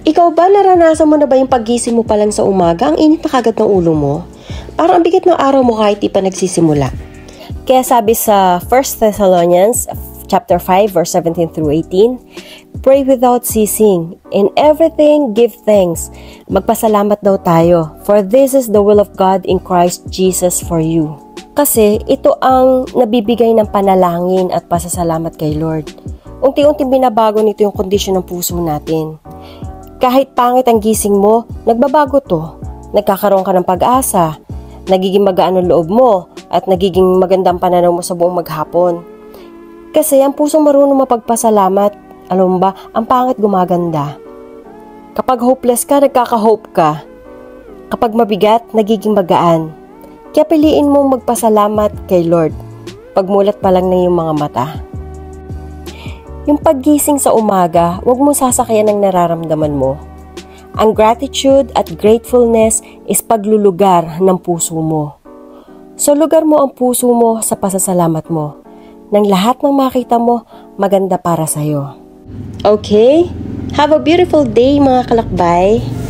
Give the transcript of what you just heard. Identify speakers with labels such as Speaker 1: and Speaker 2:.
Speaker 1: Ikaw ba, naranasan mo na ba yung paggising mo pa lang sa umaga, ang init na kagad ng ulo mo? Parang ang bigat ng araw mo kahit di pa nagsisimula. Kaya sabi sa 1 Thessalonians chapter 5 verse 17 through 18, pray without ceasing. In everything, give thanks. Magpasalamat daw tayo, for this is the will of God in Christ Jesus for you. Kasi ito ang nabibigay ng panalangin at pasasalamat kay Lord. Unti-unti binabago nito yung kondisyon ng puso natin. Kahit pangit ang gising mo, nagbabago to. Nagkakaroon ka ng pag-asa, nagiging magaan ang loob mo, at nagiging magandang pananaw mo sa buong maghapon. Kasi ang pusong marunong mapagpasalamat, alam mo ba, ang pangit gumaganda. Kapag hopeless ka, nagkaka-hope ka. Kapag mabigat, nagiging magaan. Kaya piliin mong magpasalamat kay Lord. Pagmulat pa lang ng iyong mga mata. Yung paggising sa umaga, huwag mong sasakyan ang nararamdaman mo. Ang gratitude at gratefulness is paglulugar ng puso mo. So lugar mo ang puso mo sa pasasalamat mo. Nang lahat ng makita mo, maganda para sa'yo. Okay? Have a beautiful day mga kalakbay!